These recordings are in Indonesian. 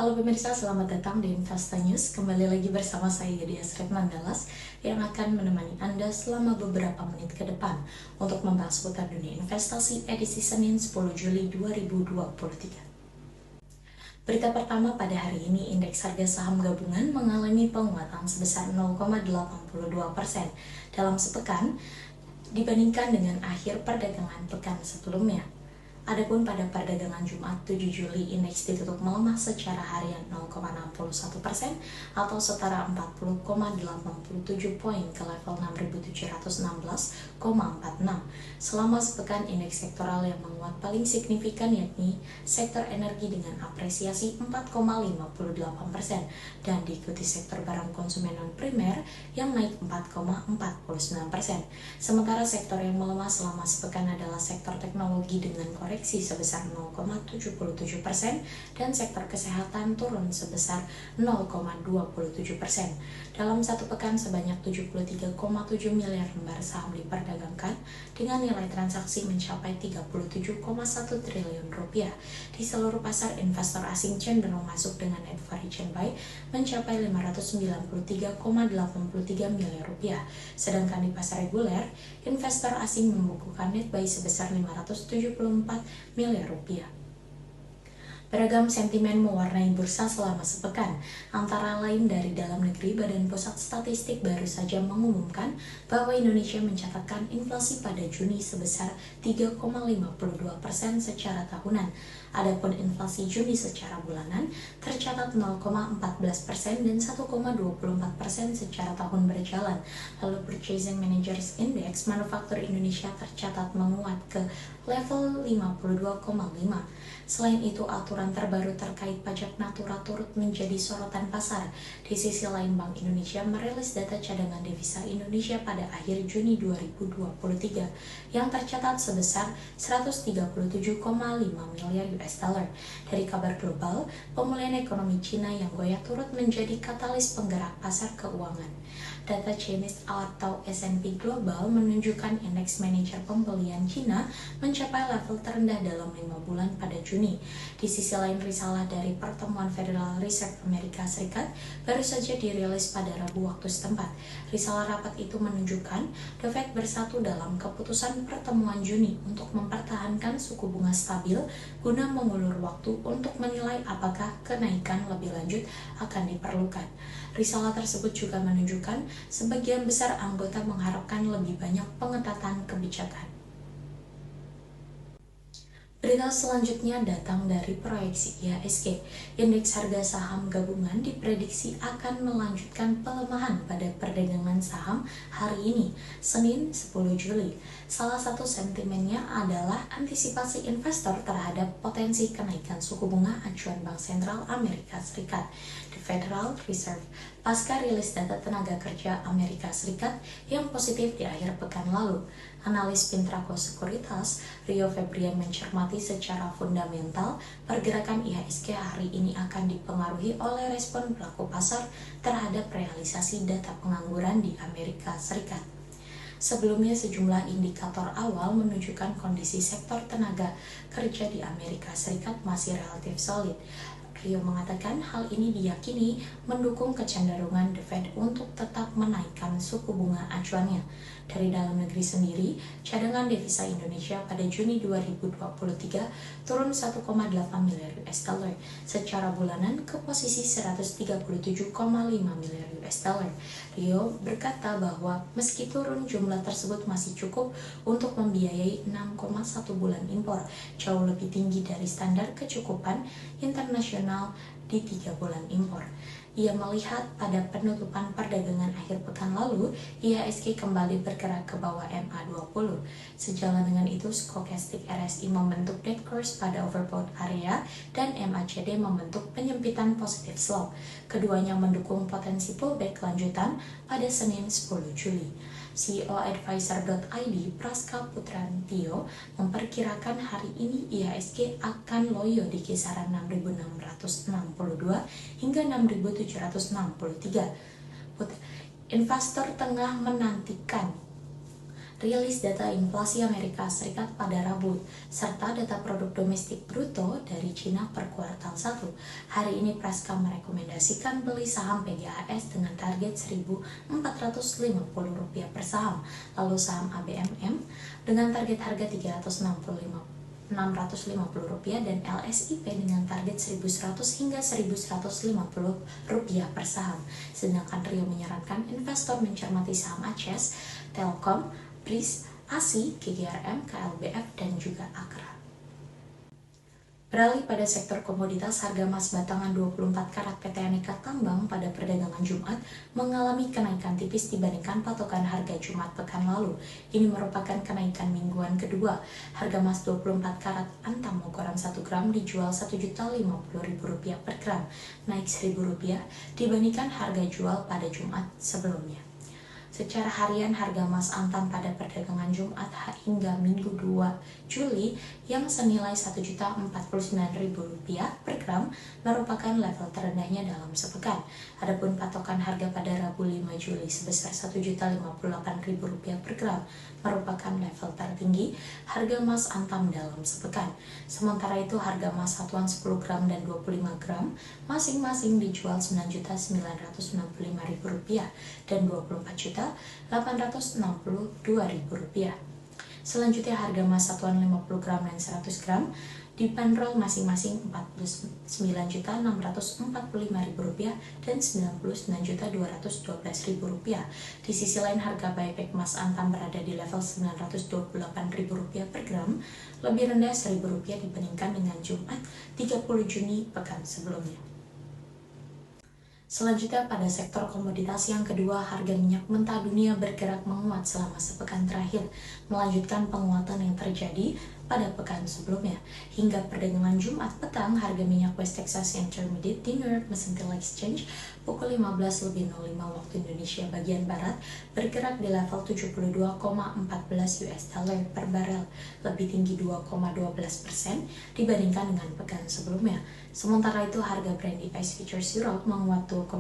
Halo pemirsa, selamat datang di Investa News. Kembali lagi bersama saya Yedias Mandalas yang akan menemani Anda selama beberapa menit ke depan untuk membahas seputar dunia investasi edisi Senin 10 Juli 2023. Berita pertama pada hari ini, indeks harga saham gabungan mengalami penguatan sebesar 0,82% dalam sepekan dibandingkan dengan akhir perdagangan pekan sebelumnya. Adapun pada perdagangan Jumat 7 Juli, indeks ditutup melemah secara harian 0,61% atau setara 40,87 poin ke level 6.716,46. Selama sepekan, indeks sektoral yang menguat paling signifikan yakni sektor energi dengan apresiasi 4,58% dan diikuti sektor barang konsumen non-primer yang naik 4,49%. Sementara sektor yang melemah selama sepekan adalah sektor teknologi dengan koreksi sebesar 0,77% dan sektor kesehatan turun sebesar 0,27%. Dalam satu pekan, sebanyak 73,7 miliar lembar saham diperdagangkan dengan nilai transaksi mencapai 37,1 triliun rupiah. Di seluruh pasar, investor asing cenderung masuk dengan net foreign buy mencapai 593,83 miliar rupiah. Sedangkan di pasar reguler, investor asing membukukan net buy sebesar 574 miliar rupiah. Beragam sentimen mewarnai bursa selama sepekan, antara lain dari dalam negeri. Badan Pusat Statistik baru saja mengumumkan bahwa Indonesia mencatatkan inflasi pada Juni sebesar 3,52% secara tahunan. Adapun inflasi Juni secara bulanan tercatat 0,14% dan 1,24% secara tahun berjalan. Lalu Purchasing Managers Index manufaktur Indonesia tercatat menguat ke level 52,5. Selain itu, aturan terbaru terkait pajak natura turut menjadi sorotan pasar. Di sisi lain, Bank Indonesia merilis data cadangan devisa Indonesia pada akhir Juni 2023 yang tercatat sebesar 137,5 miliar US dollar. Dari kabar global, pemulihan ekonomi Cina yang goyah turut menjadi katalis penggerak pasar keuangan. Data Chinese atau S&P Global menunjukkan indeks manajer pembelian Cina mencapai level terendah dalam 5 bulan pada Juni. Di sisi lain, risalah dari pertemuan Federal Reserve Amerika Serikat baru saja dirilis pada Rabu waktu setempat. Risalah rapat itu menunjukkan The Fed bersatu dalam keputusan pertemuan Juni untuk mempertahankan suku bunga stabil guna mengulur waktu untuk menilai apakah kenaikan lebih lanjut akan diperlukan. Risalah tersebut juga menunjukkan sebagian besar anggota mengharapkan lebih banyak pengetatan kebijakan. Berita selanjutnya datang dari proyeksi IHSG. Indeks harga saham gabungan diprediksi akan melanjutkan pelemahan pada perdagangan saham hari ini, Senin 10 Juli. Salah satu sentimennya adalah antisipasi investor terhadap potensi kenaikan suku bunga acuan Bank Sentral Amerika Serikat, The Federal Reserve, pasca rilis data tenaga kerja Amerika Serikat yang positif di akhir pekan lalu. Analis Pintraco Sekuritas, Rio Febrian, mencermati secara fundamental pergerakan IHSG hari ini akan dipengaruhi oleh respon pelaku pasar terhadap realisasi data pengangguran di Amerika Serikat. Sebelumnya, sejumlah indikator awal menunjukkan kondisi sektor tenaga kerja di Amerika Serikat masih relatif solid. Rio mengatakan hal ini diyakini mendukung kecenderungan The Fed untuk tetap menaikkan suku bunga acuannya. Dari dalam negeri sendiri, cadangan devisa Indonesia pada Juni 2023 turun 1,8 miliar US dollar secara bulanan ke posisi 137,5 miliar US dollar. Rio berkata bahwa meski turun, jumlah tersebut masih cukup untuk membiayai 6,1 bulan impor, jauh lebih tinggi dari standar kecukupan internasional di 3 bulan impor. Ia melihat pada penutupan perdagangan akhir pekan lalu, IHSG kembali bergerak ke bawah MA20. Sejalan dengan itu, Stochastic RSI membentuk dead cross pada overbought area dan MACD membentuk penyempitan positive slope. Keduanya mendukung potensi pullback lanjutan pada Senin 10 Juli. CEO Advisor.id Praska Putrantio memperkirakan hari ini IHSG akan loyo di kisaran 6.662 hingga 6.763. Investor tengah menantikan rilis data inflasi Amerika Serikat pada Rabu, serta data produk domestik bruto dari Cina per kuartal 1. Hari ini Praska merekomendasikan beli saham PGAS dengan target Rp1.450 per saham, lalu saham ABMM dengan target harga Rp650 dan LSIP dengan target Rp1.100 hingga Rp1.150 per saham. Sedangkan Rio menyarankan investor mencermati saham ACES, Telkom, BRIS, ASI, GGRM, KLBF, dan juga Akra. Beralih pada sektor komoditas, harga emas batangan 24 karat PT Aneka Tambang pada perdagangan Jumat mengalami kenaikan tipis dibandingkan patokan harga Jumat pekan lalu. Ini merupakan kenaikan mingguan kedua. Harga emas 24 karat antam ukuran 1 gram dijual Rp1.050.000 per gram, naik Rp1.000 dibandingkan harga jual pada Jumat sebelumnya. Secara harian, harga emas antam pada perdagangan Jumat hingga Minggu 2 Juli yang senilai Rp1.049.000 per gram merupakan level terendahnya dalam sepekan. Adapun patokan harga pada Rabu 5 Juli sebesar Rp1.058.000 per gram merupakan level tertinggi harga emas antam dalam sepekan. Sementara itu, harga emas satuan 10 gram dan 25 gram masing-masing dijual Rp9.965.000 dan Rp24.862.000. Selanjutnya, harga emas satuan 50 gram dan 100 gram dibanderol masing-masing Rp49.645.000 dan Rp99.212.000. Di sisi lain, harga buyback emas antam berada di level Rp928.000 per gram, lebih rendah Rp1.000 dibandingkan dengan Jumat 30 Juni pekan sebelumnya. Selanjutnya, pada sektor komoditas yang kedua, harga minyak mentah dunia bergerak menguat selama sepekan terakhir, melanjutkan penguatan yang terjadi pada pekan sebelumnya. Hingga perdagangan Jumat petang, harga minyak West Texas Intermediate di New York Mercantile Exchange pukul 15.05 waktu Indonesia bagian Barat bergerak di level 72,14 per barel, lebih tinggi 2,12% dibandingkan dengan pekan sebelumnya. Sementara itu, harga Brent ICE Futures Europe menguat 2,59%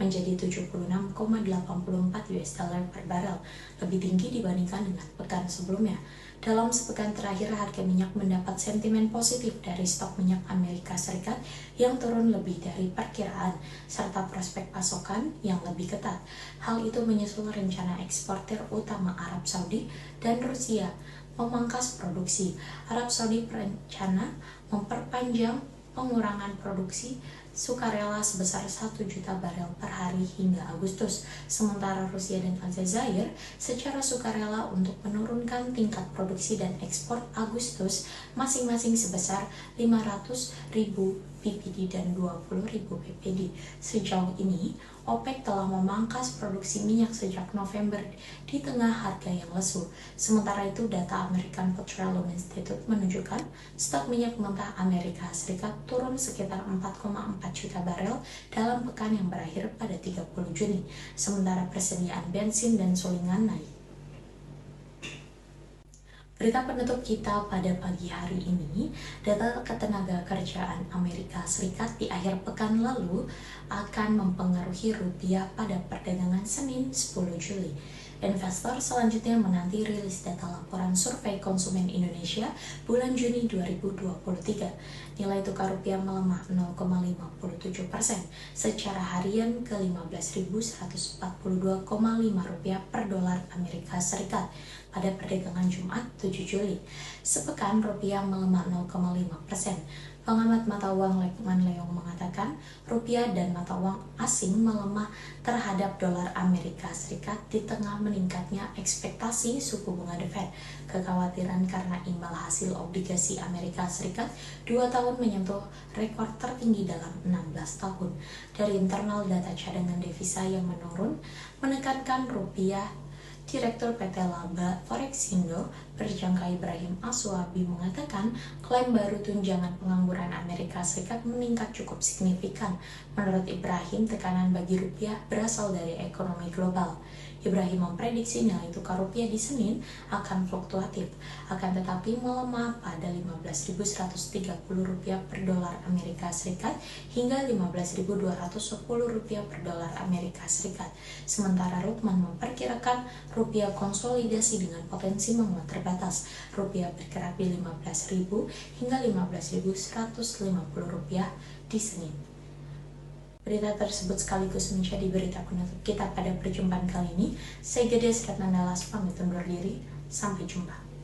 menjadi 76,84 per barel, lebih tinggi dibandingkan dengan pekan sebelumnya. Dalam sepekan terakhir, harga minyak mendapat sentimen positif dari stok minyak Amerika Serikat yang turun lebih dari perkiraan, serta prospek pasokan yang lebih ketat. Hal itu menyusul rencana eksportir utama Arab Saudi dan Rusia memangkas produksi. Arab Saudi berencana memperpanjang pengurangan produksi sukarela sebesar 1 juta barel per hari hingga Agustus. Sementara Rusia dan Aljazair secara sukarela untuk menurunkan tingkat produksi dan ekspor Agustus masing-masing sebesar 500.000 ppd dan 20.000 ppd. Sejauh ini, OPEC telah memangkas produksi minyak sejak November di tengah harga yang lesu. Sementara itu, data American Petroleum Institute menunjukkan stok minyak mentah Amerika Serikat turun sekitar 4,4 juta barel dalam pekan yang berakhir pada 30 Juni. Sementara persediaan bensin dan sulingan naik. Berita penutup kita pada pagi hari ini, data ketenagakerjaan Amerika Serikat di akhir pekan lalu akan mempengaruhi rupiah pada perdagangan Senin 10 Juli. Investor selanjutnya menanti rilis data laporan survei konsumen Indonesia bulan Juni 2023. Nilai tukar rupiah melemah 0,57% secara harian ke 15.142,5 rupiah per dolar Amerika Serikat pada perdagangan Jumat 7 Juli. Sepekan rupiah melemah 0,5%. Pengamat mata uang Lekman Leong mengatakan rupiah dan mata uang asing melemah terhadap dolar Amerika Serikat di tengah meningkatnya ekspektasi suku bunga The Fed. Kekhawatiran karena imbal hasil obligasi Amerika Serikat 2 tahun menyentuh rekor tertinggi dalam 16 tahun. Dari internal data cadangan devisa yang menurun menekankan rupiah. Direktur PT Laba Forexindo Berjangka Ibrahim Aswabi mengatakan klaim baru tunjangan pengangguran Amerika Serikat meningkat cukup signifikan. Menurut Ibrahim, tekanan bagi rupiah berasal dari ekonomi global. Ibrahim memprediksi nilai tukar rupiah di Senin akan fluktuatif, akan tetapi melemah pada Rp15.130 per dolar Amerika Serikat hingga Rp15.210 per dolar Amerika Serikat. Sementara Rukman memperkirakan rupiah konsolidasi dengan potensi menguat terbatas. Rupiah bergerak di 15.000 hingga 15.150 rupiah di Senin. Berita tersebut sekaligus menjadi berita penutup kita pada perjumpaan kali ini. Saya Gede Sretnanda Las pamit undur diri. Sampai jumpa.